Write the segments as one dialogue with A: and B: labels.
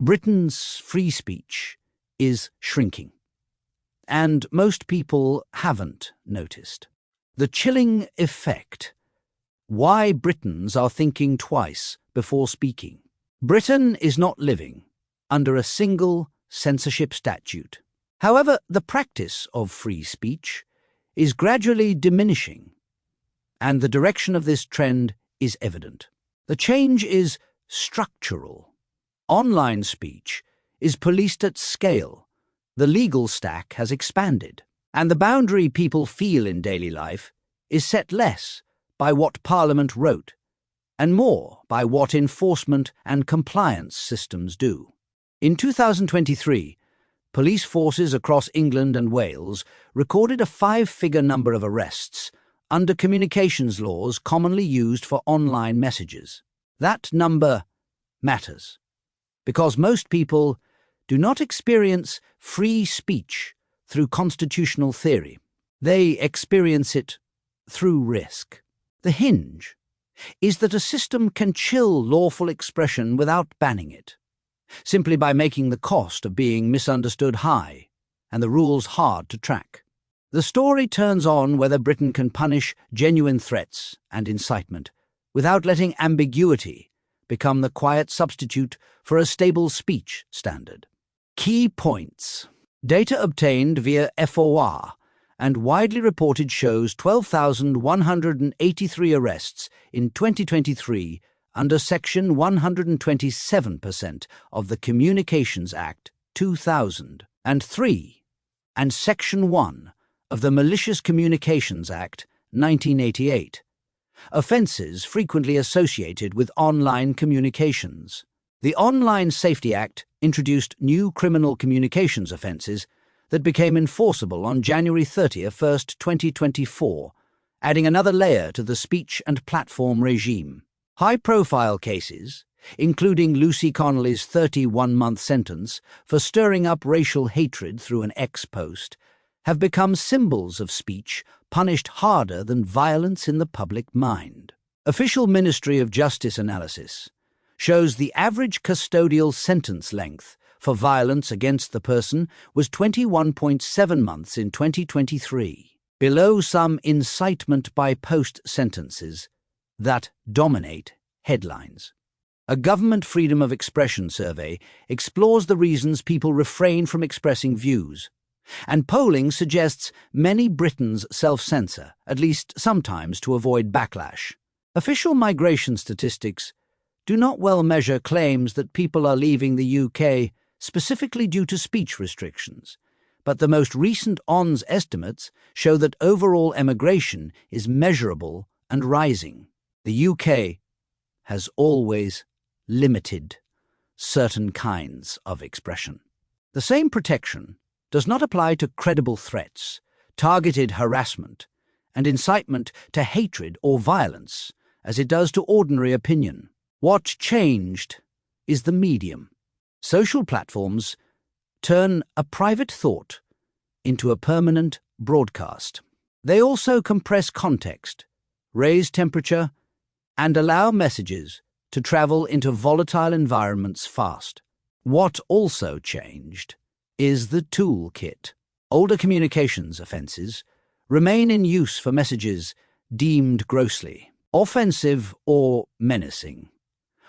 A: Britain's free speech is shrinking, and most people haven't noticed. The chilling effect: why Britons are thinking twice before speaking. Britain is not living under a single censorship statute. However, the practice of free speech is gradually diminishing, and the direction of this trend is evident. The change is structural. Online speech is policed at scale. The legal stack has expanded, and the boundary people feel in daily life is set less by what Parliament wrote and more by what enforcement and compliance systems do. In 2023, police forces across England and Wales recorded a 5-figure number of arrests under communications laws commonly used for online messages. That number matters, because most people do not experience free speech through constitutional theory. They experience it through risk. The hinge is that a system can chill lawful expression without banning it, simply by making the cost of being misunderstood high and the rules hard to track. The story turns on whether Britain can punish genuine threats and incitement without letting ambiguity become the quiet substitute for a stable speech standard. Key points. Data obtained via FOR and widely reported shows 12,183 arrests in 2023 under Section 127% of the Communications Act 2003 and Section 1 of the Malicious Communications Act 1988, offences frequently associated with online communications. The Online Safety Act introduced new criminal communications offences that became enforceable on January 31st, 2024, adding another layer to the speech and platform regime. High-profile cases, including Lucy Connolly's 31-month sentence for stirring up racial hatred through an X post, have become symbols of speech punished harder than violence in the public mind. Official Ministry of Justice analysis shows the average custodial sentence length for violence against the person was 21.7 months in 2023, below some incitement by post sentences that dominate headlines. A government freedom of expression survey explores the reasons people refrain from expressing views, and polling suggests many Britons self-censor, at least sometimes to avoid backlash. Official migration statistics do not well measure claims that people are leaving the UK specifically due to speech restrictions, but the most recent ONS estimates show that overall emigration is measurable and rising. The UK has always limited certain kinds of expression. The same protection does not apply to credible threats, targeted harassment, and incitement to hatred or violence as it does to ordinary opinion. What changed is the medium. Social platforms turn a private thought into a permanent broadcast. They also compress context, raise temperature, and allow messages to travel into volatile environments fast. What also changed is the toolkit. Older communications offences remain in use for messages deemed grossly offensive or menacing,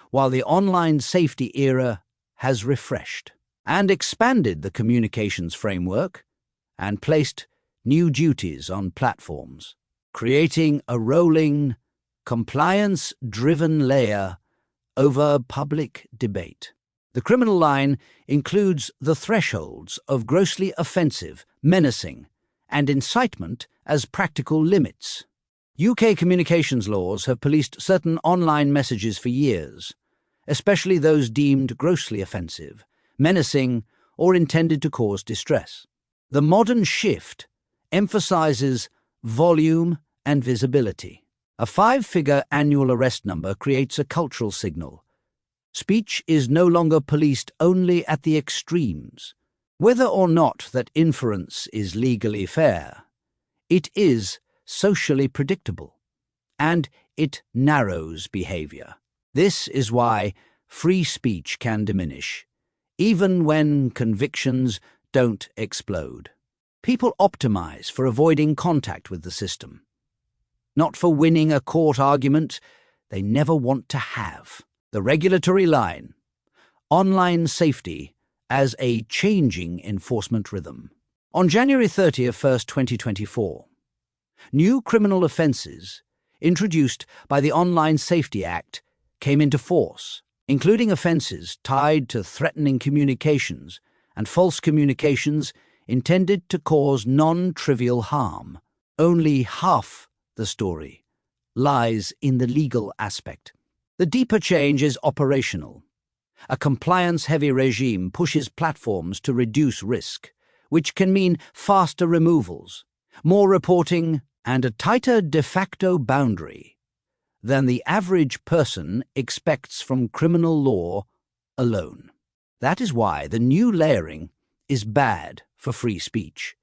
A: while the online safety era has refreshed and expanded the communications framework and placed new duties on platforms, creating a rolling, compliance-driven layer over public debate. The criminal line includes the thresholds of grossly offensive, menacing, and incitement as practical limits. UK communications laws have policed certain online messages for years, especially those deemed grossly offensive, menacing, or intended to cause distress. The modern shift emphasizes volume and visibility. A 5-figure annual arrest number creates a cultural signal. Speech is no longer policed only at the extremes. Whether or not that inference is legally fair, it is socially predictable, and it narrows behavior. This is why free speech can diminish even when convictions don't explode. People optimize for avoiding contact with the system, not for winning a court argument they never want to have. The regulatory line: online safety as a changing enforcement rhythm. On January 30th, 2024, new criminal offences introduced by the Online Safety Act came into force, including offences tied to threatening communications and false communications intended to cause non-trivial harm. Only half the story lies in the legal aspect. The deeper change is operational. A compliance-heavy regime pushes platforms to reduce risk, which can mean faster removals, more reporting, and a tighter de facto boundary than the average person expects from criminal law alone. That is why the new layering is bad for free speech,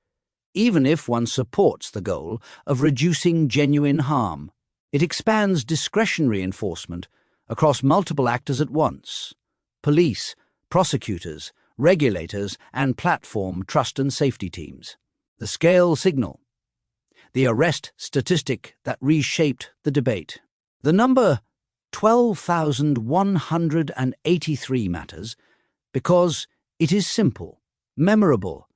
A: even if one supports the goal of reducing genuine harm. It expands discretionary enforcement across multiple actors at once: police, prosecutors, regulators, and platform trust and safety teams. The scale signal: the arrest statistic that reshaped the debate. The number 12,183 matters because it is simple, memorable,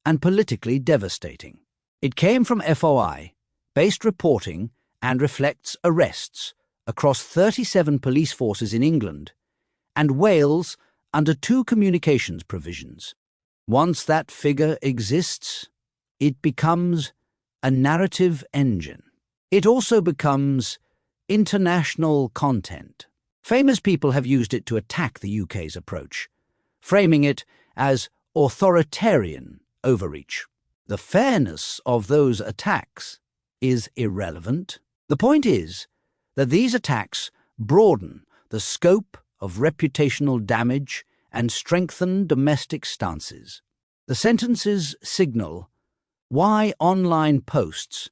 A: and politically devastating. It came from FOI-based reporting and reflects arrests across 37 police forces in England and Wales under 2 communications provisions. Once that figure exists, it becomes a narrative engine. It also becomes international content. Famous people have used it to attack the UK's approach, framing it as authoritarian overreach. The fairness of those attacks is irrelevant. The point is that these attacks broaden the scope of reputational damage and strengthen domestic stances. The sentences signal why online posts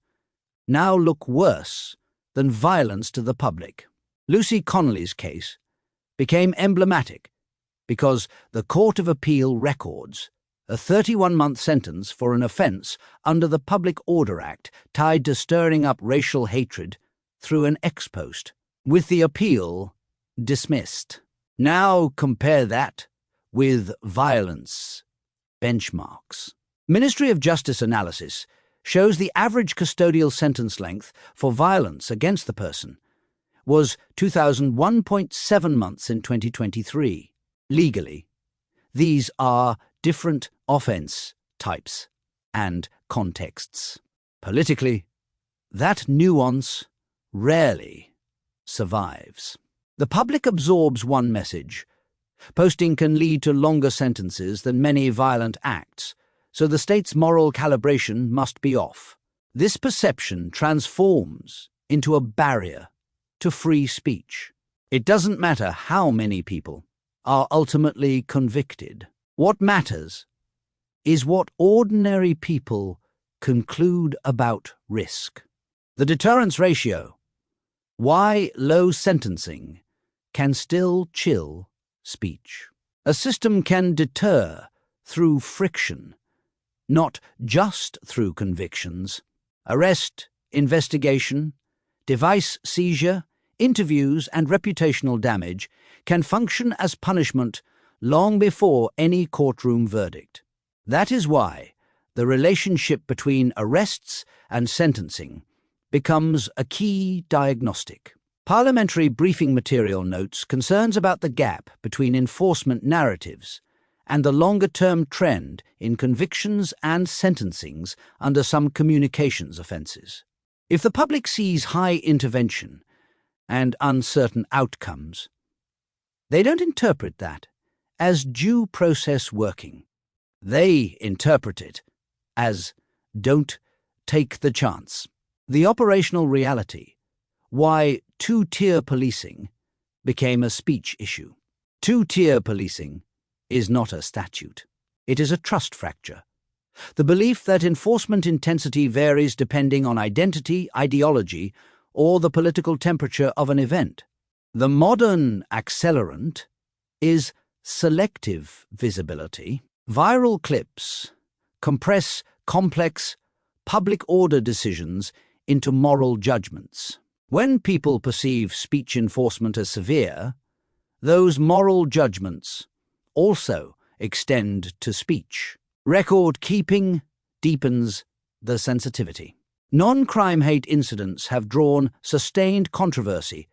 A: now look worse than violence to the public. Lucy Connolly's case became emblematic because the Court of Appeal records a 31-month sentence for an offence under the Public Order Act tied to stirring up racial hatred through an ex-post, with the appeal dismissed. Now compare that with violence benchmarks. Ministry of Justice analysis shows the average custodial sentence length for violence against the person was 2001.7 months in 2023. Legally, these are different offence types and contexts. Politically, that nuance rarely survives. The public absorbs one message. Posting can lead to longer sentences than many violent acts, so the state's moral calibration must be off. This perception transforms into a barrier to free speech. It doesn't matter how many people are ultimately convicted. What matters is what ordinary people conclude about risk. The deterrence ratio: why low sentencing can still chill speech. A system can deter through friction, not just through convictions. Arrest, investigation, device seizure, interviews, and reputational damage can function as punishment long before any courtroom verdict. That is why the relationship between arrests and sentencing becomes a key diagnostic. Parliamentary briefing material notes concerns about the gap between enforcement narratives and the longer-term trend in convictions and sentencings under some communications offences. If the public sees high intervention and uncertain outcomes, they don't interpret that as due process working. They interpret it as don't take the chance. The operational reality: why two-tier policing became a speech issue. Two-tier policing is not a statute. It is a trust fracture. The belief that enforcement intensity varies depending on identity, ideology, or the political temperature of an event. The modern accelerant is selective visibility. Viral clips compress complex public order decisions into moral judgments. When people perceive speech enforcement as severe, those moral judgments also extend to speech. Record keeping deepens the sensitivity. Non-crime hate incidents have drawn sustained controversy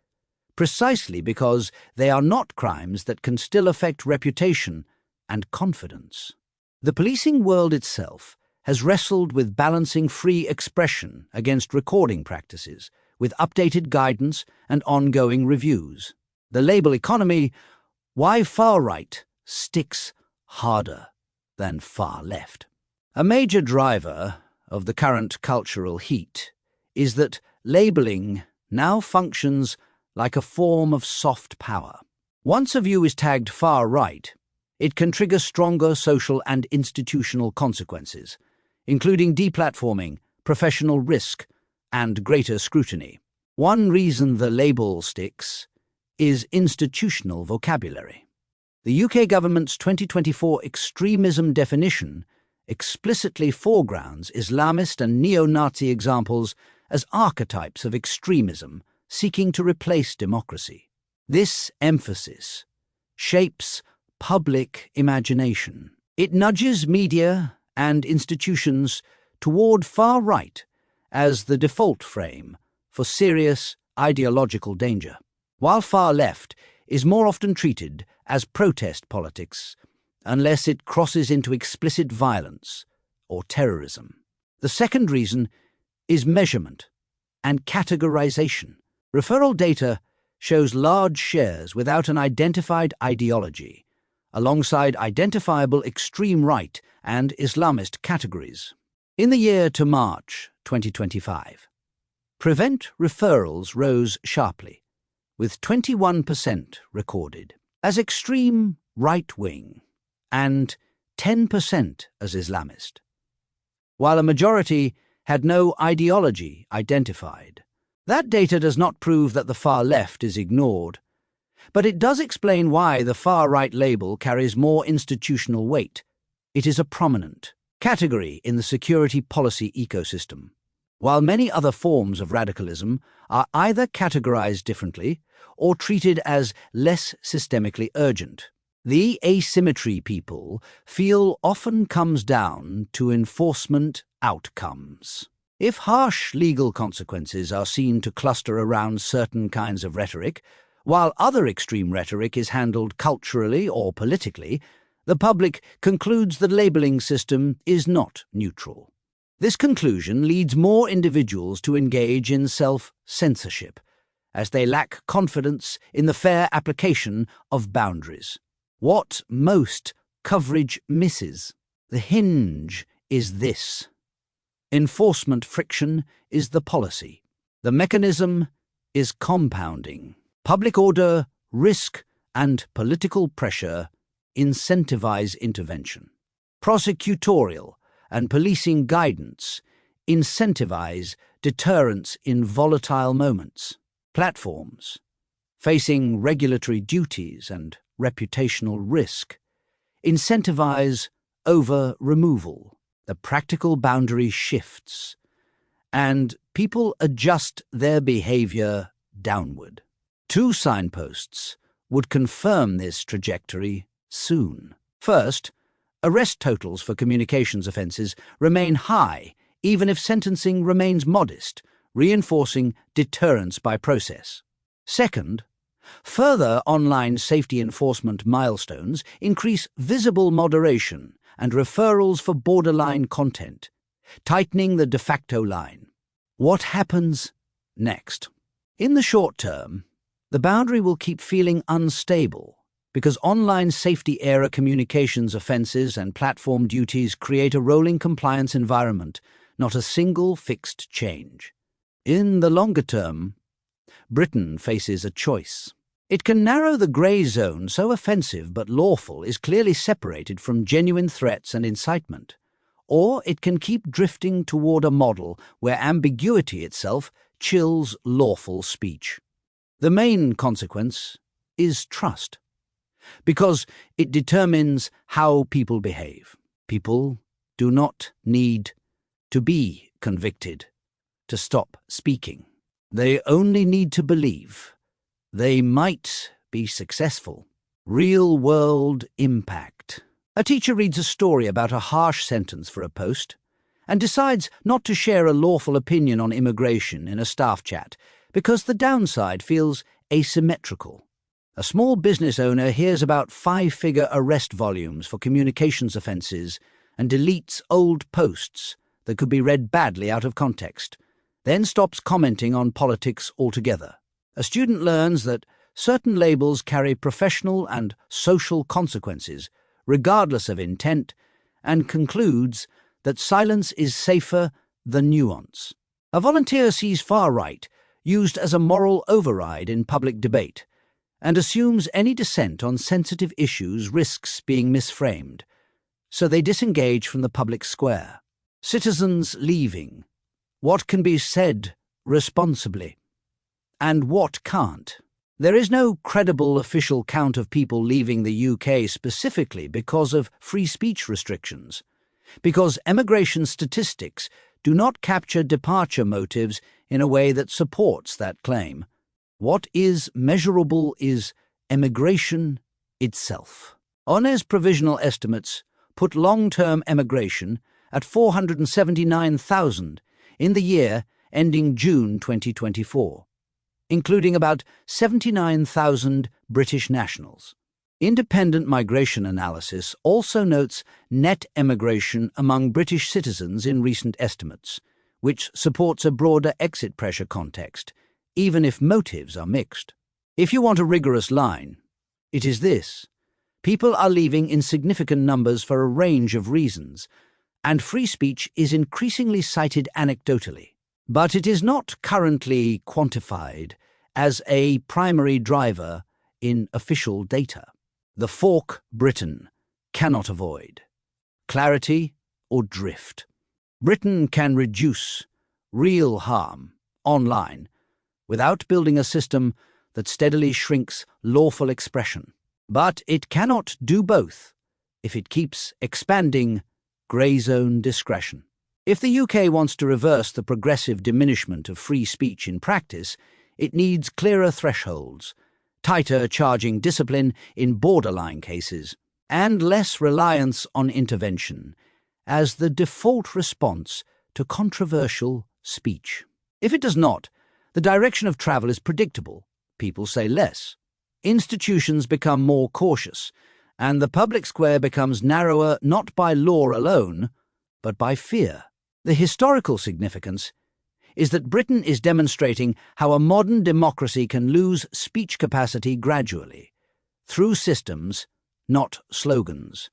A: precisely because they are not crimes that can still affect reputation and confidence. The policing world itself has wrestled with balancing free expression against recording practices, with updated guidance and ongoing reviews. The label economy, why far right sticks harder than far left. A major driver of the current cultural heat is that labeling now functions like a form of soft power. Once a view is tagged far right, it can trigger stronger social and institutional consequences, including deplatforming, professional risk, and greater scrutiny. One reason the label sticks is institutional vocabulary. The UK government's 2024 extremism definition explicitly foregrounds Islamist and neo-Nazi examples as archetypes of extremism seeking to replace democracy. This emphasis shapes public imagination. It nudges media and institutions toward far right as the default frame for serious ideological danger, while far left is more often treated as protest politics unless it crosses into explicit violence or terrorism. The second reason is measurement and categorization. Referral data shows large shares without an identified ideology, alongside identifiable extreme right and Islamist categories. In the year to March 2025, prevent referrals rose sharply, with 21% recorded as extreme right-wing and 10% as Islamist, while a majority had no ideology identified. That data does not prove that the far left is ignored, but it does explain why the far right label carries more institutional weight. It is a prominent category in the security policy ecosystem, while many other forms of radicalism are either categorized differently or treated as less systemically urgent. The asymmetry people feel often comes down to enforcement outcomes. If harsh legal consequences are seen to cluster around certain kinds of rhetoric, while other extreme rhetoric is handled culturally or politically, the public concludes the labeling system is not neutral. This conclusion leads more individuals to engage in self-censorship, as they lack confidence in the fair application of boundaries. What most coverage misses, the hinge, is this. Enforcement friction is the policy. The mechanism is compounding. Public order, risk, and political pressure incentivize intervention. Prosecutorial and policing guidance incentivize deterrence in volatile moments. Platforms, facing regulatory duties and reputational risk, incentivize over-removal. The practical boundary shifts, and people adjust their behavior downward. 2 signposts would confirm this trajectory soon. First, arrest totals for communications offences remain high, even if sentencing remains modest, reinforcing deterrence by process. Second, further online safety enforcement milestones increase visible moderation and referrals for borderline content, tightening the de facto line. What happens next? In the short term, the boundary will keep feeling unstable because online safety-era communications offences and platform duties create a rolling compliance environment, not a single fixed change. In the longer term, Britain faces a choice. It can narrow the grey zone so offensive but lawful is clearly separated from genuine threats and incitement, or it can keep drifting toward a model where ambiguity itself chills lawful speech. The main consequence is trust. because it determines how people behave. People do not need to be convicted to stop speaking. They only need to believe they might be successful. Real-world impact. A teacher reads a story about a harsh sentence for a post and decides not to share a lawful opinion on immigration in a staff chat because the downside feels asymmetrical. A small business owner hears about 5-figure arrest volumes for communications offences and deletes old posts that could be read badly out of context, then stops commenting on politics altogether. A student learns that certain labels carry professional and social consequences, regardless of intent, and concludes that silence is safer than nuance. A volunteer sees far-right used as a moral override in public debate and assumes any dissent on sensitive issues risks being misframed, so they disengage from the public square. Citizens leaving. What can be said responsibly, and what can't? There is no credible official count of people leaving the UK specifically because of free speech restrictions, because emigration statistics do not capture departure motives in a way that supports that claim. What is measurable is emigration itself. ONE's provisional estimates put long-term emigration at 479,000 in the year ending June 2024. Including about 79,000 British nationals. Independent migration analysis also notes net emigration among British citizens in recent estimates, which supports a broader exit pressure context, even if motives are mixed. If you want a rigorous line, it is this. People are leaving in significant numbers for a range of reasons, and free speech is increasingly cited anecdotally. But it is not currently quantified as a primary driver in official data. The fork Britain cannot avoid. Clarity or drift. Britain can reduce real harm online without building a system that steadily shrinks lawful expression. But it cannot do both if it keeps expanding grey zone discretion. If the UK wants to reverse the progressive diminishment of free speech in practice, it needs clearer thresholds, tighter charging discipline in borderline cases, and less reliance on intervention as the default response to controversial speech. If it does not, the direction of travel is predictable. People say less. Institutions become more cautious, and the public square becomes narrower not by law alone, but by fear. The historical significance is that Britain is demonstrating how a modern democracy can lose speech capacity gradually, through systems, not slogans.